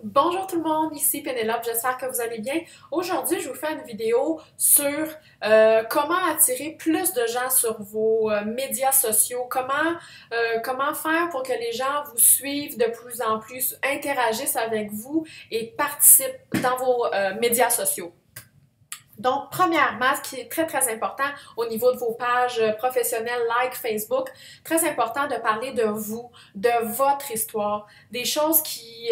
Bonjour tout le monde, ici Pénélope, j'espère que vous allez bien. Aujourd'hui, je vous fais une vidéo sur comment attirer plus de gens sur vos médias sociaux, comment faire pour que les gens vous suivent de plus en plus, interagissent avec vous et participent dans vos médias sociaux. Donc, premièrement, ce qui est très important au niveau de vos pages professionnelles, like Facebook, très important de parler de vous, de votre histoire, des choses qui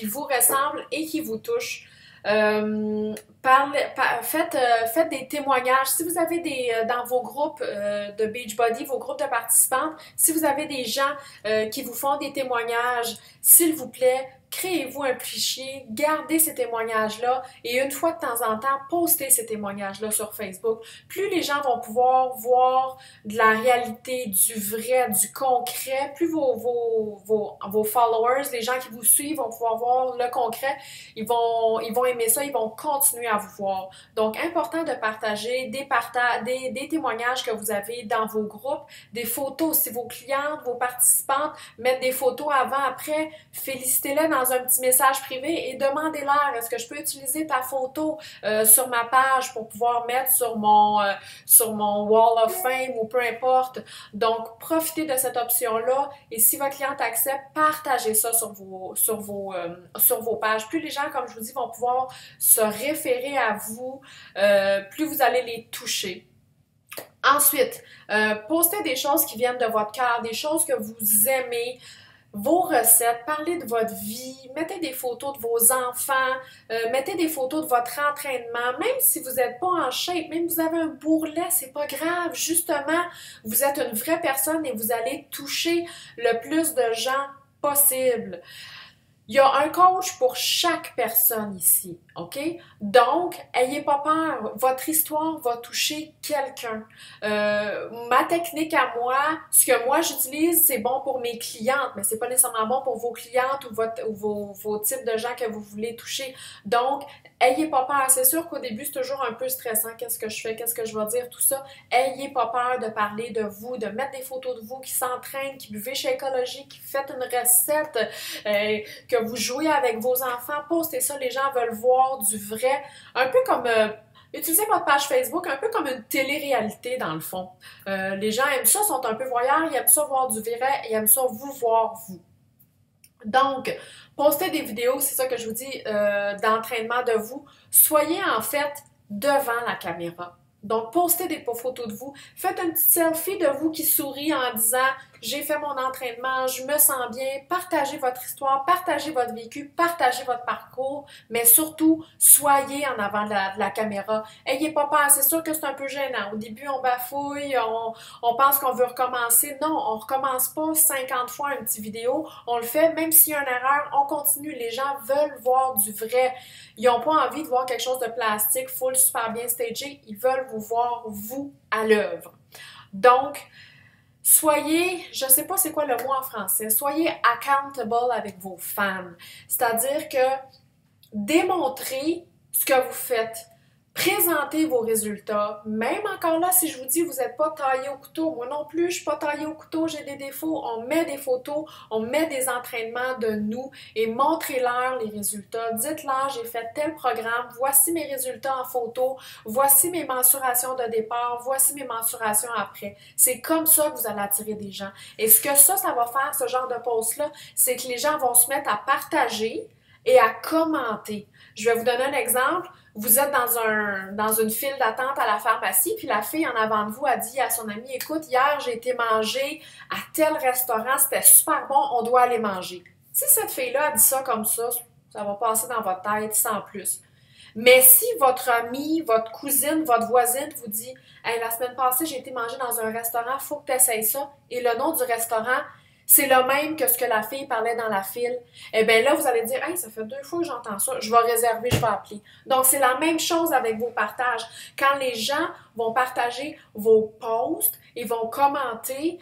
vous ressemblent et qui vous touchent. Faites des témoignages. Si vous avez dans vos groupes de Beachbody, vos groupes de participantes, si vous avez des gens qui vous font des témoignages, s'il vous plaît, créez-vous un fichier, gardez ces témoignages-là et une fois de temps en temps, postez ces témoignages-là sur Facebook. Plus les gens vont pouvoir voir de la réalité, du vrai, du concret, plus vos followers, les gens qui vous suivent vont pouvoir voir le concret, ils vont aimer ça, ils vont continuer à vous voir. Donc, important de partager des témoignages que vous avez dans vos groupes, des photos, si vos clientes, vos participantes mettent des photos avant, après, félicitez-les dans un petit message privé et demandez-leur, est-ce que je peux utiliser ta photo sur ma page pour pouvoir mettre sur mon Wall of Fame ou peu importe. Donc, profitez de cette option-là et si votre cliente accepte, partagez ça sur vos pages. Plus les gens, comme je vous dis, vont pouvoir se référer à vous, plus vous allez les toucher. Ensuite, postez des choses qui viennent de votre cœur, des choses que vous aimez, vos recettes, parlez de votre vie, mettez des photos de vos enfants, mettez des photos de votre entraînement, même si vous n'êtes pas en shape, même si vous avez un bourrelet, c'est pas grave, justement, vous êtes une vraie personne et vous allez toucher le plus de gens possible. Il y a un coach pour chaque personne ici, OK? Donc, ayez pas peur. Votre histoire va toucher quelqu'un. Ma technique à moi, ce que moi j'utilise, c'est bon pour mes clientes, mais c'est pas nécessairement bon pour vos clientes ou vos types de gens que vous voulez toucher. Donc, ayez pas peur. C'est sûr qu'au début, c'est toujours un peu stressant. Qu'est-ce que je fais? Qu'est-ce que je vais dire? Tout ça. Ayez pas peur de parler de vous, de mettre des photos de vous qui s'entraînent, qui buvez chez Écologie, qui faites une recette, que vous jouez avec vos enfants, postez ça, les gens veulent voir du vrai, un peu comme utilisez votre page Facebook un peu comme une télé-réalité dans le fond. Les gens aiment ça, sont un peu voyeurs, ils aiment ça voir du vrai, ils aiment ça vous voir vous. Donc, postez des vidéos, c'est ça que je vous dis, d'entraînement de vous. Soyez en fait devant la caméra. Donc, postez des photos de vous. Faites une petite selfie de vous qui sourit en disant « J'ai fait mon entraînement, je me sens bien. » Partagez votre histoire, partagez votre vécu, partagez votre parcours, mais surtout, soyez en avant de la caméra. Ayez pas peur, c'est sûr que c'est un peu gênant. Au début, on bafouille, on pense qu'on veut recommencer. Non, on recommence pas 50 fois une petite vidéo. On le fait, même s'il y a une erreur, on continue. Les gens veulent voir du vrai. Ils n'ont pas envie de voir quelque chose de plastique, full, super bien stagé. Ils veulent vous voir, vous, à l'œuvre. Donc, soyez, je ne sais pas c'est quoi le mot en français, soyez accountable avec vos fans. C'est-à-dire que démontrez ce que vous faites. Présentez vos résultats. Même encore là, si je vous dis vous n'êtes pas taillé au couteau, moi non plus, je ne suis pas taillée au couteau, j'ai des défauts. On met des photos, on met des entraînements de nous et montrez-leur les résultats. Dites-leur, j'ai fait tel programme, voici mes résultats en photo, voici mes mensurations de départ, voici mes mensurations après. C'est comme ça que vous allez attirer des gens. Et ce que ça va faire, ce genre de post-là, c'est que les gens vont se mettre à partager et à commenter. Je vais vous donner un exemple. Vous êtes dans une file d'attente à la pharmacie, puis la fille en avant de vous a dit à son amie, écoute, hier j'ai été manger à tel restaurant, c'était super bon, on doit aller manger. Si cette fille-là a dit ça comme ça va passer dans votre tête sans plus. Mais si votre amie, votre cousine, votre voisine vous dit, hey, la semaine passée j'ai été manger dans un restaurant, faut que tu essayes ça, et le nom du restaurant, c'est le même que ce que la fille parlait dans la file, eh bien là, vous allez dire « Hey, ça fait 2 fois que j'entends ça, je vais réserver, je vais appeler. » Donc, c'est la même chose avec vos partages. Quand les gens vont partager vos posts et vont commenter,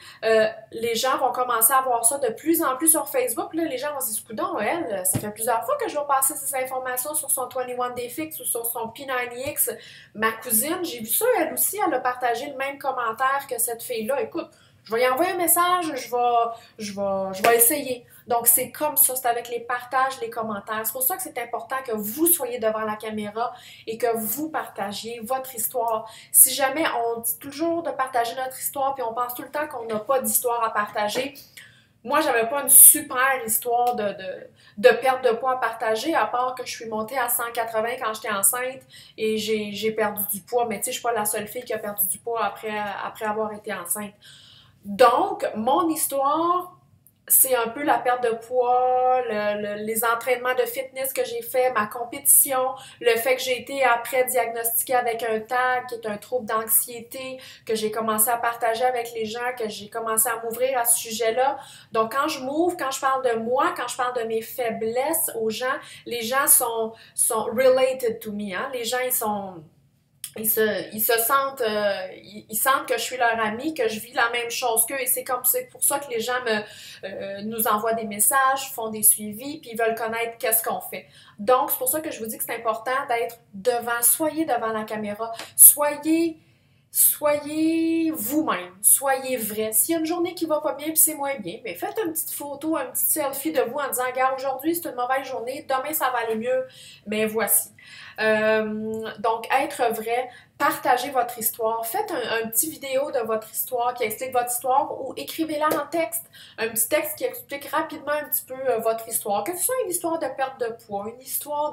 les gens vont commencer à voir ça de plus en plus sur Facebook. Là, les gens vont se dire « Coudonc, elle, ça fait plusieurs fois que je vais passer ces informations sur son 21 Day Fix ou sur son P90X. Ma cousine, j'ai vu ça, elle aussi, elle a partagé le même commentaire que cette fille-là. Écoute, je vais y envoyer un message, je vais essayer. » Donc, c'est comme ça, c'est avec les partages, les commentaires. C'est pour ça que c'est important que vous soyez devant la caméra et que vous partagiez votre histoire. Si jamais on dit toujours de partager notre histoire, puis on pense tout le temps qu'on n'a pas d'histoire à partager, moi, j'avais pas une super histoire de perte de poids à partager, à part que je suis montée à 180 quand j'étais enceinte et j'ai perdu du poids. Mais tu sais, je suis pas la seule fille qui a perdu du poids après avoir été enceinte. Donc, mon histoire, c'est un peu la perte de poids, les entraînements de fitness que j'ai fait, ma compétition, le fait que j'ai été après diagnostiquée avec un TAG, qui est un trouble d'anxiété, que j'ai commencé à partager avec les gens, que j'ai commencé à m'ouvrir à ce sujet-là. Donc, quand je m'ouvre, quand je parle de moi, quand je parle de mes faiblesses aux gens, les gens sont related to me, hein? Les gens, ils se sentent, ils sentent que je suis leur amie, que je vis la même chose qu'eux, et c'est pour ça que les gens nous envoient des messages, font des suivis, puis ils veulent connaître qu'est-ce qu'on fait. Donc, c'est pour ça que je vous dis que c'est important d'être soyez devant la caméra, soyez vous-même, soyez vrai. S'il y a une journée qui va pas bien puis c'est moins bien, mais faites une petite photo, un petit selfie de vous en disant, regarde, aujourd'hui c'est une mauvaise journée, demain ça va aller mieux, mais voici. Donc, être vrai, partagez votre histoire, faites un petit vidéo de votre histoire qui explique votre histoire ou écrivez-la en texte, un petit texte qui explique rapidement un petit peu votre histoire, que ce soit une histoire de perte de poids, une histoire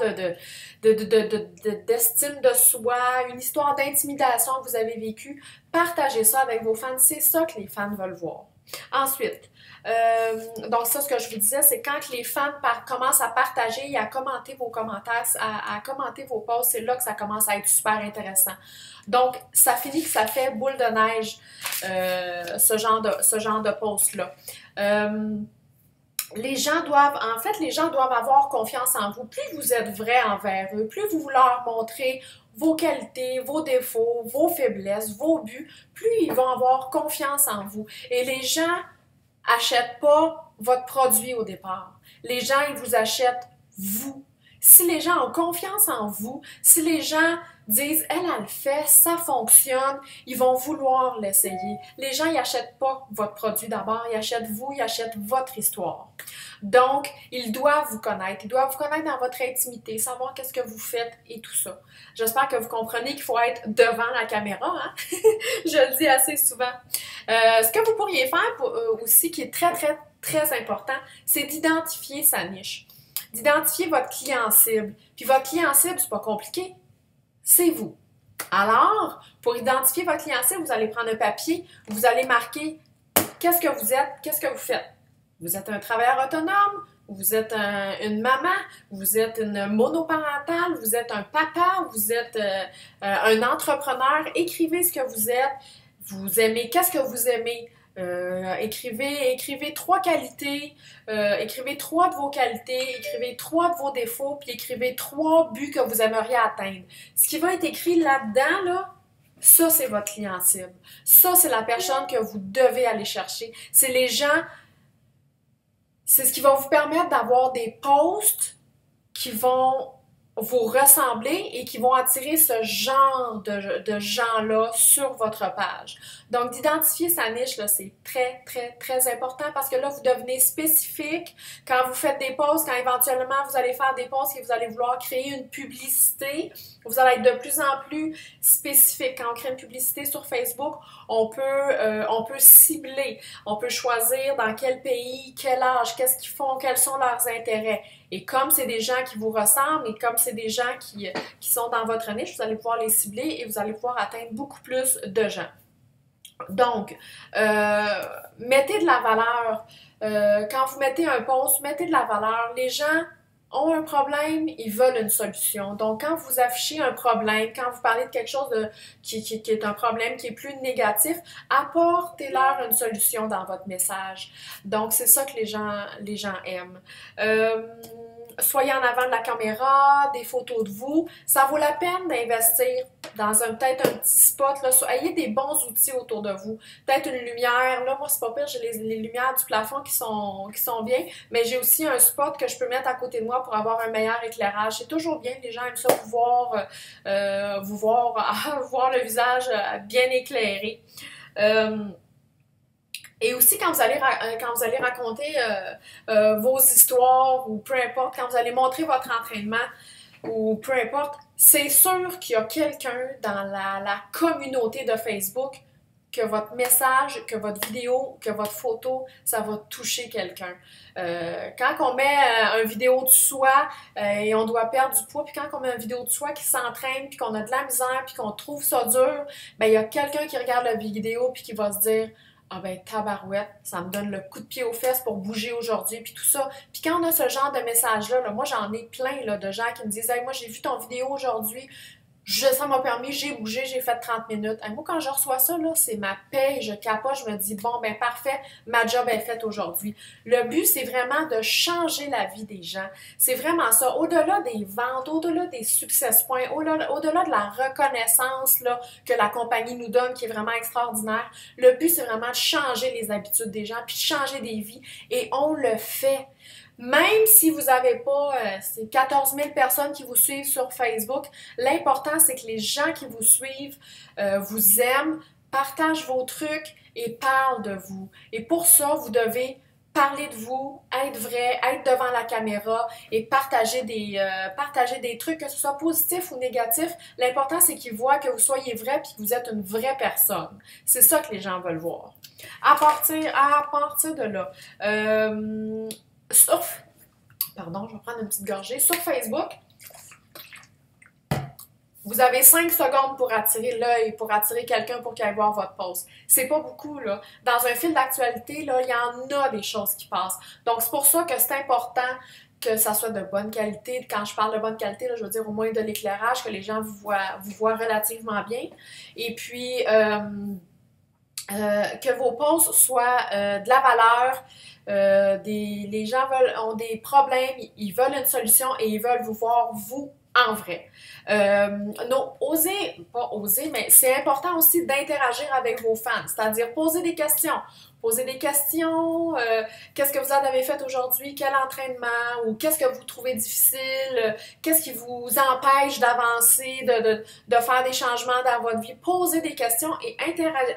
d'estime de soi, une histoire d'intimidation que vous avez vécue, partagez ça avec vos fans, c'est ça que les fans veulent voir. Ensuite, donc ça, ce que je vous disais, c'est quand les fans commencent à partager et à commenter vos commentaires, à commenter vos posts, c'est là que ça commence à être super intéressant. Donc, ça finit que ça fait boule de neige, ce genre de post-là. Les gens doivent avoir confiance en vous. Plus vous êtes vrai envers eux, plus vous leur montrez vos qualités, vos défauts, vos faiblesses, vos buts, plus ils vont avoir confiance en vous. Et les gens achètent pas votre produit au départ. Les gens, ils vous achètent vous. Si les gens ont confiance en vous, si les gens disent « elle le fait, ça fonctionne », ils vont vouloir l'essayer. Les gens, ils n'achètent pas votre produit d'abord, ils achètent vous, ils achètent votre histoire. Donc, ils doivent vous connaître dans votre intimité, savoir qu'est-ce que vous faites et tout ça. J'espère que vous comprenez qu'il faut être devant la caméra, hein? Je le dis assez souvent. Ce que vous pourriez faire aussi, qui est très, très, très important, c'est d'identifier sa niche. D'identifier votre client cible. Puis votre client cible, c'est pas compliqué, c'est vous. Alors, pour identifier votre client cible, vous allez prendre un papier, vous allez marquer qu'est-ce que vous êtes, qu'est-ce que vous faites. Vous êtes un travailleur autonome, vous êtes une maman, vous êtes une monoparentale, vous êtes un papa, vous êtes un entrepreneur. Écrivez ce que vous êtes, vous aimez, qu'est-ce que vous aimez. Écrivez 3 qualités, écrivez 3 de vos qualités, écrivez 3 de vos défauts, puis écrivez 3 buts que vous aimeriez atteindre. Ce qui va être écrit là-dedans, là, ça, c'est votre client cible. Ça, c'est la personne que vous devez aller chercher. C'est les gens, c'est ce qui va vous permettre d'avoir des posts qui vont vous ressembler et qui vont attirer ce genre de gens-là sur votre page. Donc, d'identifier sa niche, là, c'est très, très, très important parce que là, vous devenez spécifique. Quand vous faites des posts, quand éventuellement vous allez faire des posts et vous allez vouloir créer une publicité, vous allez être de plus en plus spécifique. Quand on crée une publicité sur Facebook, on peut cibler, on peut choisir dans quel pays, quel âge, qu'est-ce qu'ils font, quels sont leurs intérêts. Et comme c'est des gens qui vous ressemblent et comme c'est des gens qui sont dans votre niche, vous allez pouvoir les cibler et vous allez pouvoir atteindre beaucoup plus de gens. Donc, mettez de la valeur. Quand vous mettez un post, mettez de la valeur. Les gens ont un problème, ils veulent une solution. Donc, quand vous affichez un problème, quand vous parlez de quelque chose qui est un problème qui est plus négatif, apportez-leur une solution dans votre message. Donc, c'est ça que les gens aiment. Soyez en avant de la caméra, des photos de vous. Ça vaut la peine d'investir dans peut-être un petit spot. Là, ayez des bons outils autour de vous. Peut-être une lumière. Là, moi, c'est pas pire, j'ai les lumières du plafond qui sont bien, mais j'ai aussi un spot que je peux mettre à côté de moi pour avoir un meilleur éclairage. C'est toujours bien, les gens aiment ça voir le visage bien éclairé. Et aussi, quand vous allez raconter vos histoires ou peu importe, quand vous allez montrer votre entraînement ou peu importe, c'est sûr qu'il y a quelqu'un dans la communauté de Facebook que votre message, que votre vidéo, que votre photo, ça va toucher quelqu'un. Quand on met une vidéo de soi et on doit perdre du poids, puis quand on met une vidéo de soi qui s'entraîne, puis qu'on a de la misère, puis qu'on trouve ça dur, ben il y a quelqu'un qui regarde la vidéo puis qui va se dire ah ben tabarouette, ça me donne le coup de pied aux fesses pour bouger aujourd'hui, puis tout ça. Puis quand on a ce genre de message-là, là, moi j'en ai plein là, de gens qui me disent hey, moi j'ai vu ton vidéo aujourd'hui, ça m'a permis, j'ai bougé, j'ai fait 30 minutes. Et moi, quand je reçois ça, là, c'est ma paye, je capote, je me dis, bon, ben parfait, ma job est faite aujourd'hui. Le but, c'est vraiment de changer la vie des gens. C'est vraiment ça. Au-delà des ventes, au-delà des success points, au-delà de la reconnaissance là, que la compagnie nous donne, qui est vraiment extraordinaire, le but, c'est vraiment de changer les habitudes des gens, puis de changer des vies. Et on le fait. Même si vous n'avez pas ces 14 000 personnes qui vous suivent sur Facebook, l'important, c'est que les gens qui vous suivent vous aiment, partagent vos trucs et parlent de vous. Et pour ça, vous devez parler de vous, être vrai, être devant la caméra et partager des trucs, que ce soit positif ou négatif. L'important, c'est qu'ils voient que vous soyez vrai et que vous êtes une vraie personne. C'est ça que les gens veulent voir. À partir de là, pardon, je vais prendre une petite gorgée. Sur Facebook, vous avez 5 secondes pour attirer l'œil, pour attirer quelqu'un pour qu'il aille voir votre post. C'est pas beaucoup, là. Dans un fil d'actualité, là, il y en a des choses qui passent. Donc, c'est pour ça que c'est important que ça soit de bonne qualité. Quand je parle de bonne qualité, là, je veux dire au moins de l'éclairage, que les gens vous voient relativement bien. Et puis, que vos posts soient de la valeur. Les gens ont des problèmes, ils veulent une solution et ils veulent vous voir, vous, en vrai. Non, pas oser, mais c'est important aussi d'interagir avec vos fans, c'est-à-dire poser des questions. Poser des questions, qu'est-ce que vous en avez fait aujourd'hui, quel entraînement, ou qu'est-ce que vous trouvez difficile, qu'est-ce qui vous empêche d'avancer, de faire des changements dans votre vie. Posez des questions et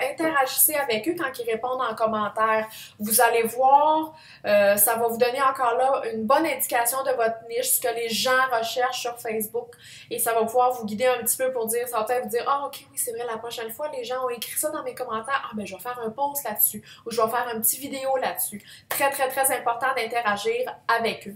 interagissez avec eux quand ils répondent en commentaire. Vous allez voir, ça va vous donner encore là une bonne indication de votre niche, ce que les gens recherchent sur Facebook, et ça va pouvoir vous guider un petit peu pour dire, ça va peut-être vous dire, ah ok, oui, c'est vrai, la prochaine fois, les gens ont écrit ça dans mes commentaires, ah ben je vais faire un post là-dessus, ou je vais faire un petit vidéo là-dessus. Très, très, très important d'interagir avec eux.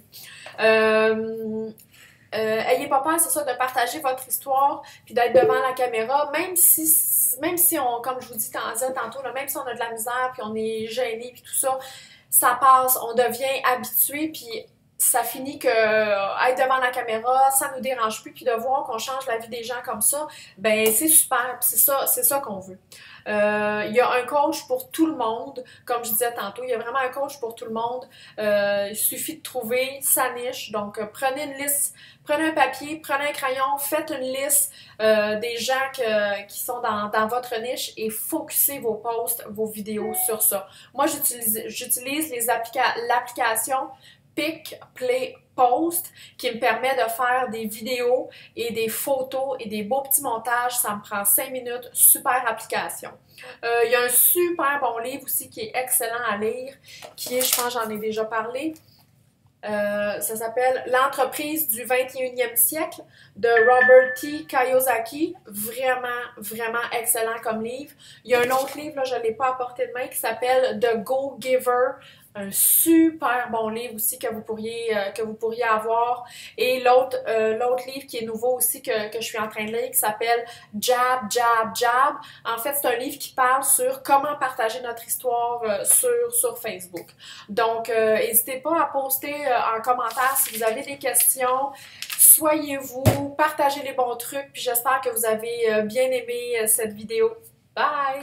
Ayez pas peur, c'est ça, de partager votre histoire, puis d'être devant la caméra, même si on, comme je vous dis tantôt, là, même si on a de la misère, puis on est gêné, puis tout ça, ça passe, on devient habitué, puis ça finit que être devant la caméra, ça nous dérange plus, puis de voir qu'on change la vie des gens comme ça, ben c'est super, c'est ça qu'on veut. Il y a un coach pour tout le monde, comme je disais tantôt, il y a vraiment un coach pour tout le monde. Il suffit de trouver sa niche. Donc, prenez une liste, prenez un papier, prenez un crayon, faites une liste des gens qui sont dans votre niche et focussez vos posts, vos vidéos sur ça. Moi, j'utilise l'application Pick, Play, Post qui me permet de faire des vidéos et des photos et des beaux petits montages. Ça me prend 5 minutes. Super application. Il y a un super bon livre aussi qui est excellent à lire, qui est, je pense j'en ai déjà parlé, ça s'appelle L'entreprise du 21e siècle de Robert T. Kiyosaki. Vraiment, vraiment excellent comme livre. Il y a un autre livre, là, je ne l'ai pas à portée de main, qui s'appelle The Go-Giver. Un super bon livre aussi que vous pourriez avoir. Et l'autre livre qui est nouveau aussi que je suis en train de lire qui s'appelle Jab, Jab, Jab. En fait, c'est un livre qui parle sur comment partager notre histoire sur Facebook. Donc, n'hésitez pas à poster en commentaire si vous avez des questions. Soyez-vous, partagez les bons trucs, puis j'espère que vous avez bien aimé cette vidéo. Bye!